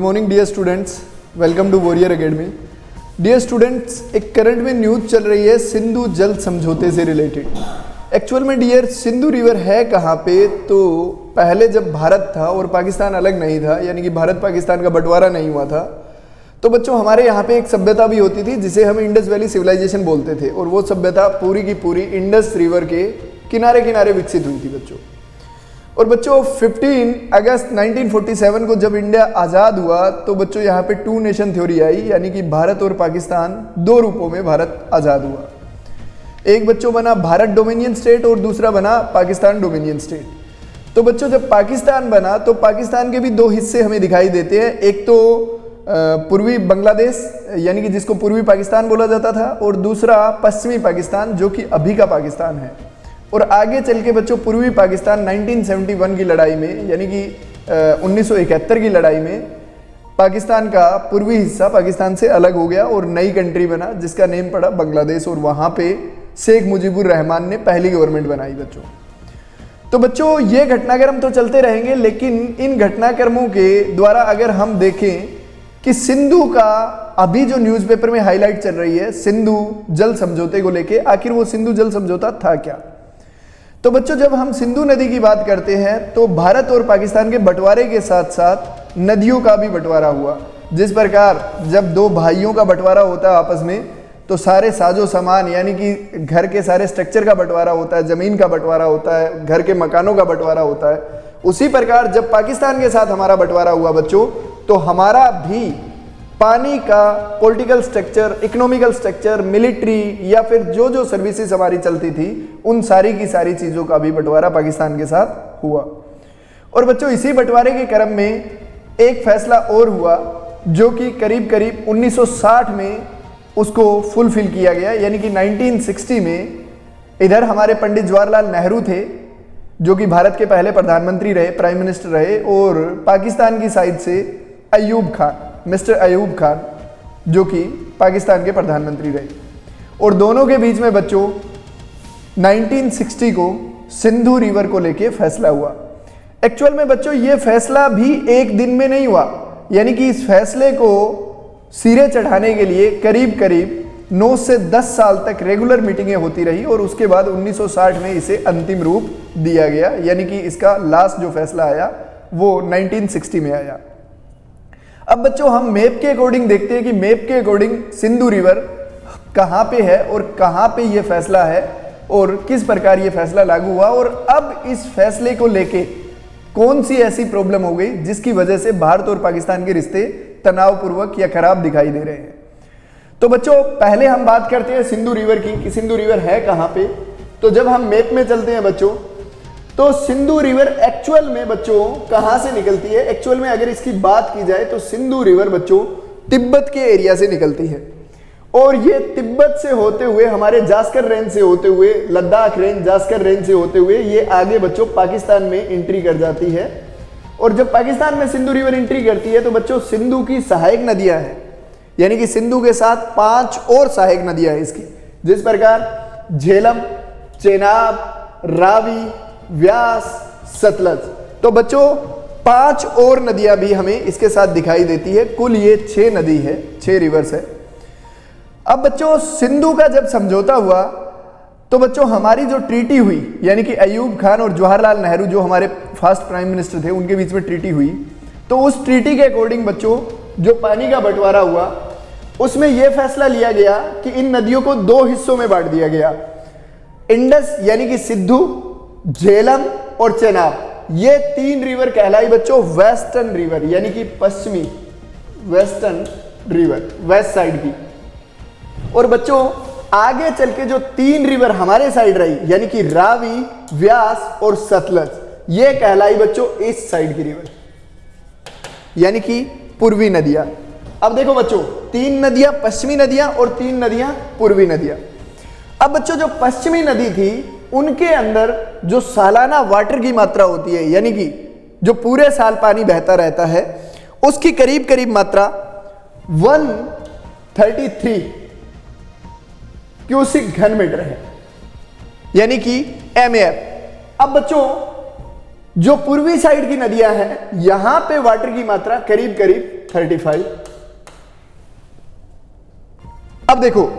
Morning dear students, welcome to warrior academy. Dear students, एक current में news चल रही है सिंधु जल समझौते से रिलेटेड। एक्चुअल में डियर सिंधु रिवर है कहाँ पे, तो पहले जब भारत था और पाकिस्तान अलग नहीं था, यानी कि भारत पाकिस्तान का बंटवारा नहीं हुआ था, तो बच्चों हमारे यहाँ पे एक सभ्यता भी होती थी जिसे हम इंडस वैली सिविलाइजेशन बोलते थे, और वो सभ्यता पूरी की पूरी इंडस रिवर के किनारे किनारे विकसित हुई थी बच्चों। और बच्चों 15 अगस्त 1947 को जब इंडिया आज़ाद हुआ तो बच्चों यहाँ पे टू नेशन थ्योरी आई, यानी कि भारत और पाकिस्तान दो रूपों में भारत आज़ाद हुआ। एक बच्चों बना भारत डोमिनियन स्टेट और दूसरा बना पाकिस्तान डोमिनियन स्टेट। तो बच्चों जब पाकिस्तान बना तो पाकिस्तान के भी दो हिस्से हमें दिखाई देते हैं, एक तो पूर्वी बांग्लादेश यानी कि जिसको पूर्वी पाकिस्तान बोला जाता था, और दूसरा पश्चिमी पाकिस्तान जो कि अभी का पाकिस्तान है। और आगे चल के बच्चों पूर्वी पाकिस्तान 1971 की लड़ाई में, यानी कि 1971 की लड़ाई में पाकिस्तान का पूर्वी हिस्सा पाकिस्तान से अलग हो गया और नई कंट्री बना जिसका नेम पड़ा बांग्लादेश, और वहाँ पे शेख मुजीबुर रहमान ने पहली गवर्नमेंट बनाई बच्चों। तो बच्चों ये घटनाक्रम तो चलते रहेंगे, लेकिन इन घटनाक्रमों के द्वारा अगर हम देखें कि सिंधु का अभी जो न्यूज़पेपर में हाईलाइट चल रही है सिंधु जल समझौते को लेके, आखिर वो सिंधु जल समझौता था क्या। तो बच्चों जब हम सिंधु नदी की बात करते हैं तो भारत और पाकिस्तान के बंटवारे के साथ साथ नदियों का भी बंटवारा हुआ। जिस प्रकार जब दो भाइयों का बंटवारा होता है आपस में, तो सारे साजो सामान यानी कि घर के सारे स्ट्रक्चर का बंटवारा होता है, ज़मीन का बंटवारा होता है, घर के मकानों का बंटवारा होता है, उसी प्रकार जब पाकिस्तान के साथ हमारा बंटवारा हुआ बच्चों, तो हमारा भी पानी का political structure, economical structure, military या फिर जो जो सर्विसेज हमारी चलती थी, उन सारी की सारी चीज़ों का भी बंटवारा पाकिस्तान के साथ हुआ। और बच्चों इसी बंटवारे के क्रम में एक फैसला और हुआ जो कि करीब करीब 1960 में उसको फुलफिल किया गया, यानी कि 1960 में इधर हमारे पंडित जवाहरलाल नेहरू थे जो कि भारत के पहले प्रधानमंत्री रहे, प्राइम मिनिस्टर रहे, और पाकिस्तान की साइड से अयूब खान, मिस्टर अयूब खान जो कि पाकिस्तान के प्रधानमंत्री रहे। और दोनों के बीच में बच्चों 1960 को सिंधु रिवर को लेके फैसला हुआ। एक्चुअल में बच्चों ये फैसला भी एक दिन में नहीं हुआ, यानी कि इस फैसले को सिरे चढ़ाने के लिए करीब करीब 9 से 10 साल तक रेगुलर मीटिंगें होती रही, और उसके बाद 1960 में इसे अंतिम रूप दिया गया, यानी कि इसका लास्ट जो फैसला आया वो 1960 में आया। अब बच्चों हम मैप के अकॉर्डिंग देखते हैं कि मैप के अकॉर्डिंग सिंधु रिवर कहाँ पे है और कहाँ पे ये फैसला है और किस प्रकार ये फैसला लागू हुआ, और अब इस फैसले को लेके कौन सी ऐसी प्रॉब्लम हो गई जिसकी वजह से भारत और पाकिस्तान के रिश्ते तनावपूर्वक या खराब दिखाई दे रहे हैं। तो बच्चों पहले हम बात करते हैं सिंधु रिवर की कि सिंधु रिवर है कहाँ पे। तो जब हम मैप में चलते हैं बच्चों, तो सिंधु रिवर एक्चुअल में बच्चों कहाँ से निकलती है। एक्चुअल में अगर इसकी बात की जाए तो सिंधु रिवर बच्चों तिब्बत के एरिया से निकलती है, और ये तिब्बत से होते हुए हमारे जास्कर रेंज से होते हुए, लद्दाख रेंज, जास्कर रेंज से होते हुए ये आगे बच्चों पाकिस्तान में एंट्री कर जाती है। और जब पाकिस्तान में सिंधु रिवर एंट्री करती है तो बच्चों सिंधु की सहायक नदियां हैं, यानी कि सिंधु के साथ 5 और सहायक नदियां हैं इसकी, जिस प्रकार झेलम, चेनाब, रावी, व्यास, सतलज। तो बच्चों 5 और नदियां भी हमें इसके साथ दिखाई देती है। कुल ये 6 नदी है, 6 रिवर्स है। अब बच्चों सिंधु का जब समझौता हुआ तो बच्चों हमारी जो ट्रीटी हुई, यानी कि अयूब खान और जवाहरलाल नेहरू जो हमारे फर्स्ट प्राइम मिनिस्टर थे, उनके बीच में ट्रीटी हुई, तो उस ट्रीटी के अकॉर्डिंग बच्चों जो पानी का बंटवारा हुआ उसमें यह फैसला लिया गया कि इन नदियों को 2 हिस्सों में बांट दिया गया। इंडस यानी कि सिंधु, झेलम और चेनाब, ये 3 रिवर कहलाई बच्चों वेस्टर्न रिवर, यानी कि पश्चिमी वेस्टर्न रिवर, वेस्ट साइड की। और बच्चों आगे चल के जो 3 रिवर हमारे साइड रही, यानी कि रावी, व्यास और सतलज, ये कहलाई बच्चों इस साइड की रिवर, यानी कि पूर्वी नदियां। अब देखो बच्चों 3 नदियां पश्चिमी नदियां और 3 नदियां पूर्वी नदियां। अब बच्चों जो पश्चिमी नदी थी उनके अंदर जो सालाना वाटर की मात्रा होती है, यानी कि जो पूरे साल पानी बहता रहता है, उसकी करीब करीब मात्रा 133 क्यूसिक घन मीटर है, यानी कि MAF। अब बच्चों जो पूर्वी साइड की नदियां हैं, यहां पे वाटर की मात्रा करीब करीब 35। अब देखो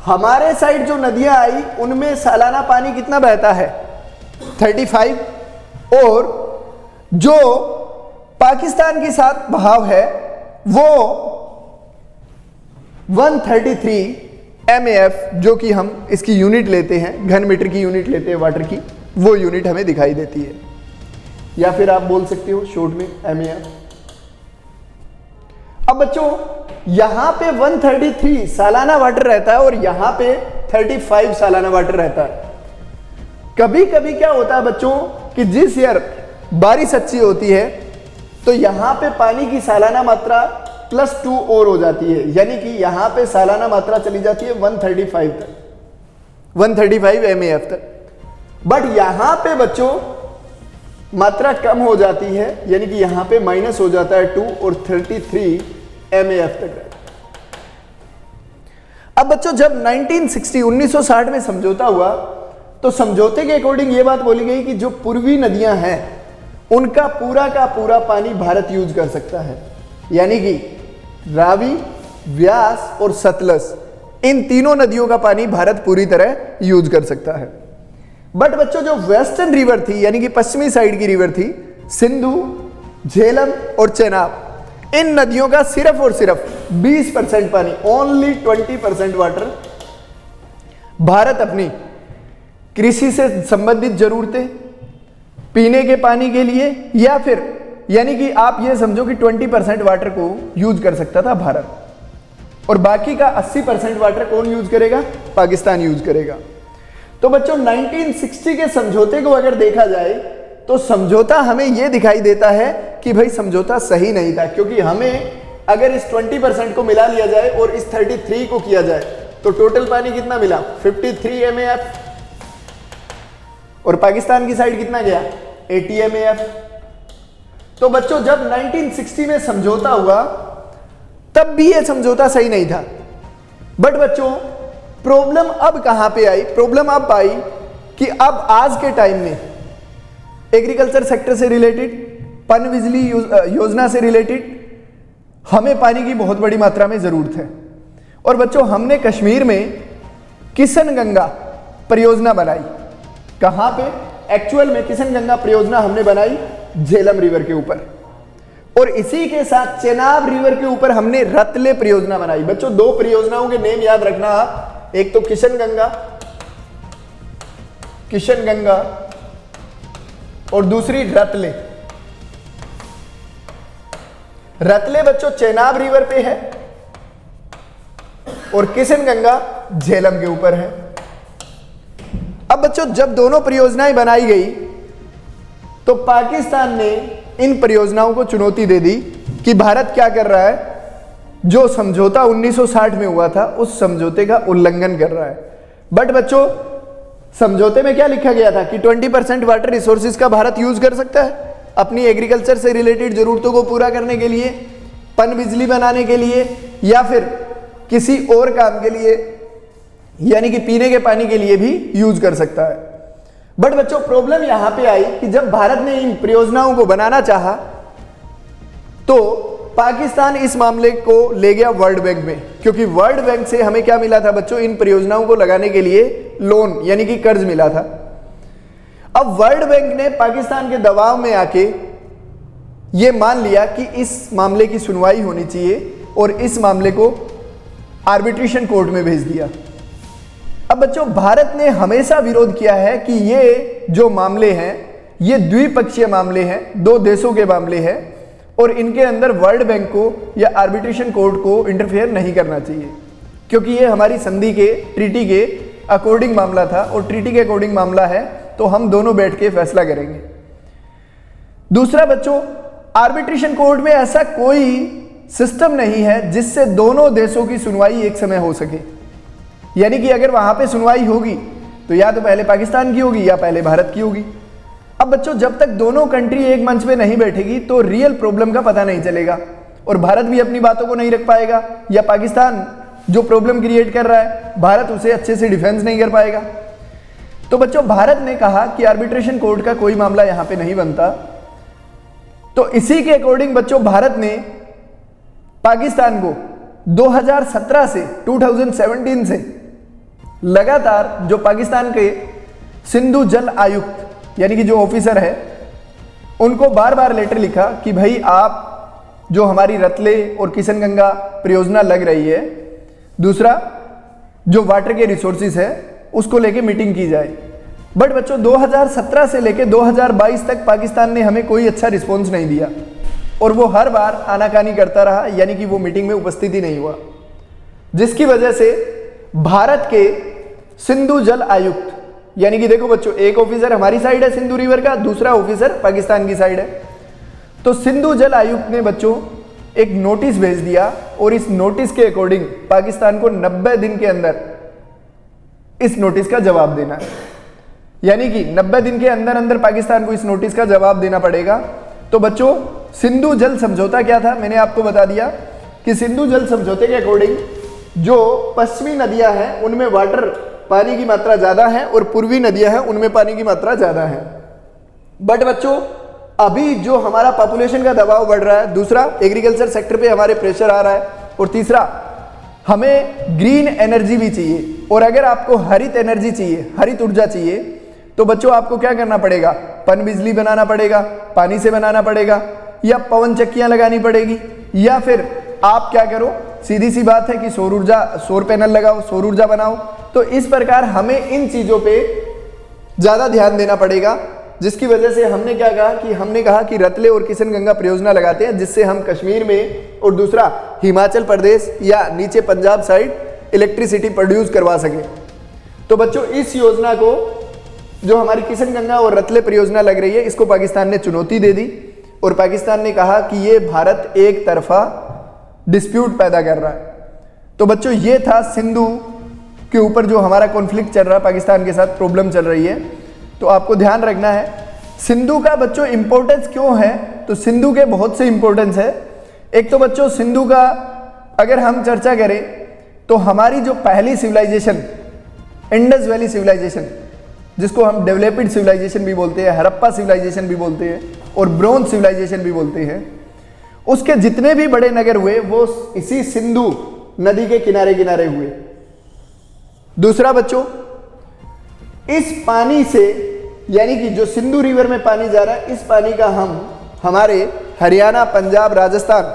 हमारे साइड जो नदियां आई उनमें सालाना पानी कितना बहता है 35, और जो पाकिस्तान के साथ बहाव है वो 133 MAF, जो कि हम इसकी यूनिट लेते हैं, घन मीटर की यूनिट लेते हैं वाटर की, वो यूनिट हमें दिखाई देती है, या फिर आप बोल सकते हो शॉर्ट में MAF। अब बच्चों यहां पे 133 सालाना वाटर रहता है और यहां पे 35 सालाना वाटर रहता है। कभी कभी क्या होता है बच्चों कि जिस ईयर बारिश अच्छी होती है तो यहां पे पानी की सालाना मात्रा +2 और हो जाती है, यानी कि यहां पे सालाना मात्रा चली जाती है 135 तक, 135 MAF तक। बट यहां पे बच्चों मात्रा कम हो जाती है, यानी कि यहां पे माइनस हो जाता है 2 और 33 MAF तक रहता है। अब बच्चों जब 1960 में समझौता हुआ तो समझौते के अकॉर्डिंग यह बात बोली गई कि जो पूर्वी नदियां हैं उनका पूरा का पूरा पानी भारत यूज कर सकता है, यानी कि रावी, व्यास और सतलज, इन तीनों नदियों का पानी भारत पूरी तरह यूज कर सकता है। बट बच्चों जो वेस्टर्न रिवर थी, यानी कि पश्चिमी साइड की रिवर थी, सिंधु, झेलम और चेनाब, इन नदियों का सिर्फ और सिर्फ 20% पानी, ओनली 20% वाटर भारत अपनी कृषि से संबंधित जरूरतें, पीने के पानी के लिए, या फिर यानी कि आप ये समझो कि 20% वाटर को यूज कर सकता था भारत, और बाकी का 80% वाटर कौन यूज करेगा? पाकिस्तान यूज करेगा। तो बच्चों 1960 के समझौते को अगर देखा जाए तो समझौता हमें यह दिखाई देता है कि भाई समझौता सही नहीं था, क्योंकि हमें अगर इस 20% को मिला लिया जाए और इस 33 को किया जाए तो टोटल पानी कितना मिला? 53 MAF, और पाकिस्तान की साइड कितना गया? 80 MAF। तो बच्चों जब 1960 में समझौता हुआ तब भी यह समझौता सही नहीं था। बट बच्चों प्रॉब्लम अब कहां पे आई? प्रॉब्लम अब आई कि अब आज के टाइम में एग्रीकल्चर सेक्टर से रिलेटेड, पन बिजली योजना से रिलेटेड हमें पानी की बहुत बड़ी मात्रा में जरूरत है। और बच्चों हमने कश्मीर में किशन गंगा परियोजना बनाई। कहां पे? एक्चुअल में किशन गंगा परियोजना हमने बनाई झेलम रिवर के ऊपर, और इसी के साथ चेनाब रिवर के ऊपर हमने रतले परियोजना बनाई। बच्चों दो परियोजनाओं के नेम याद रखना आप, एक तो किशन गंगा और दूसरी रतले। रतले बच्चों चेनाब रिवर पे है और किशन गंगा झेलम के ऊपर है। अब बच्चों जब दोनों परियोजनाएं बनाई गई तो पाकिस्तान ने इन परियोजनाओं को चुनौती दे दी कि भारत क्या कर रहा है, जो समझौता 1960 में हुआ था उस समझौते का उल्लंघन कर रहा है। बट बच्चों समझौते में क्या लिखा गया था कि 20% वाटर रिसोर्सेज का भारत यूज कर सकता है अपनी एग्रीकल्चर से रिलेटेड जरूरतों को पूरा करने के लिए, पन बिजली बनाने के लिए, या फिर किसी और काम के लिए, यानी कि पीने के पानी के लिए भी यूज कर सकता है। बट बच्चों प्रॉब्लम यहां पे आई कि जब भारत ने इन परियोजनाओं को बनाना चाहा तो पाकिस्तान इस मामले को ले गया वर्ल्ड बैंक में, क्योंकि वर्ल्ड बैंक से हमें क्या मिला था बच्चों? इन परियोजनाओं को लगाने के लिए लोन, यानी कि कर्ज मिला था। अब वर्ल्ड बैंक ने पाकिस्तान के दबाव में आके ये मान लिया कि इस मामले की सुनवाई होनी चाहिए और इस मामले को आर्बिट्रेशन कोर्ट में भेज दिया। अब बच्चों भारत ने हमेशा विरोध किया है कि ये जो मामले हैं ये द्विपक्षीय मामले हैं, दो देशों के मामले हैं, और इनके अंदर वर्ल्ड बैंक को या आर्बिट्रेशन कोर्ट को इंटरफेयर नहीं करना चाहिए, क्योंकि ये हमारी संधि के, ट्रीटी के अकॉर्डिंग मामला था और ट्रीटी के अकॉर्डिंग मामला है, तो हम दोनों बैठ के फैसला करेंगे। दूसरा बच्चों, आर्बिट्रेशन कोर्ट में ऐसा कोई सिस्टम नहीं है जिससे दोनों देशों की सुनवाई एक समय हो सके, यानी कि अगर वहां पे सुनवाई होगी तो या तो पहले पाकिस्तान की होगी या पहले भारत की होगी। अब बच्चों जब तक दोनों कंट्री एक मंच पे नहीं बैठेगी तो रियल प्रॉब्लम का पता नहीं चलेगा, और भारत भी अपनी बातों को नहीं रख पाएगा, या पाकिस्तान जो प्रॉब्लम क्रिएट कर रहा है भारत उसे अच्छे से डिफेंस नहीं कर पाएगा। तो बच्चों भारत ने कहा कि आर्बिट्रेशन कोर्ट का कोई मामला यहां पे नहीं बनता, तो इसी के अकॉर्डिंग बच्चों भारत ने पाकिस्तान को 2017 से 2017 से लगातार जो पाकिस्तान के सिंधु जल आयुक्त यानी कि जो ऑफिसर है उनको बार बार लेटर लिखा कि भाई आप जो हमारी रतले और किशनगंगा परियोजना लग रही है, दूसरा जो वाटर के रिसोर्सेज है उसको लेके मीटिंग की जाए। बट बच्चों 2017 से लेके 2022 तक पाकिस्तान ने हमें कोई अच्छा रिस्पॉन्स नहीं दिया और वो हर बार आनाकानी करता रहा, यानी कि वो मीटिंग में उपस्थित ही नहीं हुआ, जिसकी वजह से भारत के सिंधु जल आयुक्त यानी कि देखो बच्चों, एक ऑफिसर हमारी साइड है सिंधु रिवर का, दूसरा ऑफिसर पाकिस्तान की साइड है। तो सिंधु जल आयुक्त ने बच्चों एक नोटिस भेज दिया और इस नोटिस के अकॉर्डिंग पाकिस्तान को 90 दिन के अंदर इस नोटिस का जवाब देना है, यानी कि 90 दिन के अंदर अंदर पाकिस्तान को इस नोटिस का जवाब देना पड़ेगा। तो बच्चों सिंधु जल समझौता क्या था, मैंने आपको बता दिया कि सिंधु जल समझौते के अकॉर्डिंग जो पश्चिमी नदियां हैं उनमें वाटर पानी की मात्रा ज्यादा है और पूर्वी नदियां हैं उनमें पानी की मात्रा ज्यादा है। बट बच्चों अभी जो हमारा पॉपुलेशन का दबाव बढ़ रहा है, दूसरा एग्रीकल्चर सेक्टर पे हमारे प्रेशर आ रहा है, और तीसरा हमें ग्रीन एनर्जी भी चाहिए। और अगर आपको हरित एनर्जी चाहिए, हरित ऊर्जा चाहिए, तो बच्चों आपको क्या करना पड़ेगा, पन बिजली बनाना पड़ेगा, पानी से बनाना पड़ेगा, या पवन चक्कियां लगानी पड़ेगी, या फिर आप क्या करो, सीधी सी बात है कि सौर ऊर्जा, सौर पैनल लगाओ, सौर ऊर्जा बनाओ। तो इस प्रकार हमें इन चीजों पे ज्यादा ध्यान देना पड़ेगा, जिसकी वजह से हमने कहा कि रतले और किशनगंगा परियोजना लगाते हैं, जिससे हम कश्मीर में और दूसरा हिमाचल प्रदेश या नीचे पंजाब साइड इलेक्ट्रिसिटी प्रोड्यूस करवा सके। तो बच्चों इस योजना को, जो हमारी किशनगंगा और रतले परियोजना लग रही है, इसको पाकिस्तान ने चुनौती दे दी और पाकिस्तान ने कहा कि ये भारत एक तरफा डिस्प्यूट पैदा कर रहा है। तो बच्चों ये था सिंधु के ऊपर जो हमारा कॉन्फ्लिक्ट चल रहा है, पाकिस्तान के साथ प्रॉब्लम चल रही है। तो आपको ध्यान रखना है सिंधु का बच्चों इंपॉर्टेंस क्यों है। तो सिंधु के बहुत से इंपॉर्टेंस है। एक तो बच्चों सिंधु का अगर हम चर्चा करें तो हमारी जो पहली सिविलाइजेशन इंडस वैली सिविलाइजेशन, जिसको हम डेवलप्ड सिविलाइजेशन भी बोलते हैं, हड़प्पा सिविलाइजेशन भी बोलते हैं और ब्रोंज सिविलाइजेशन भी बोलते हैं, उसके जितने भी बड़े नगर हुए वो इसी सिंधु नदी के किनारे किनारे हुए। दूसरा बच्चों इस पानी से, यानी कि जो सिंधु रिवर में पानी जा रहा है, इस पानी का हम हमारे हरियाणा, पंजाब, राजस्थान,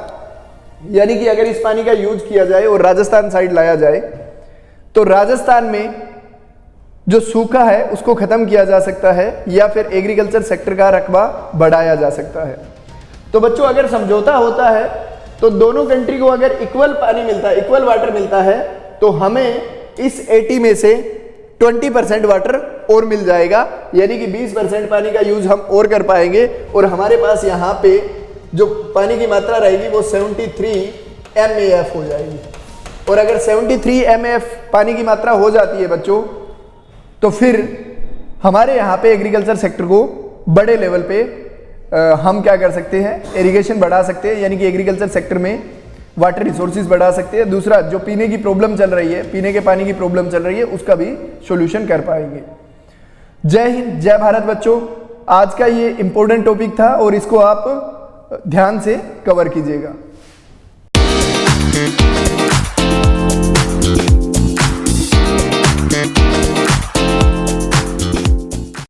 यानी कि अगर इस पानी का यूज किया जाए और राजस्थान साइड लाया जाए तो राजस्थान में जो सूखा है उसको खत्म किया जा सकता है, या फिर एग्रीकल्चर सेक्टर का रकबा बढ़ाया जा सकता है। तो बच्चों अगर समझौता होता है तो दोनों कंट्री को अगर इक्वल पानी मिलता है, इक्वल वाटर मिलता है, तो हमें इस 80 में से 20% वाटर और मिल जाएगा, यानी कि 20% पानी का यूज हम और कर पाएंगे और हमारे पास यहाँ पे जो पानी की मात्रा रहेगी वो 73 MAF हो जाएगी। और अगर 73 MAF पानी की मात्रा हो जाती है बच्चों, तो फिर हमारे यहाँ पे एग्रीकल्चर सेक्टर को बड़े लेवल पे हम क्या कर सकते हैं, इरिगेशन बढ़ा सकते हैं, यानी कि एग्रीकल्चर सेक्टर में वाटर रिसोर्सेज बढ़ा सकते हैं। दूसरा जो पीने की प्रॉब्लम चल रही है, पीने के पानी की प्रॉब्लम चल रही है, उसका भी सॉल्यूशन कर पाएंगे। जय हिंद, जय भारत बच्चों। आज का ये इंपॉर्टेंट टॉपिक था और इसको आप ध्यान से कवर कीजिएगा।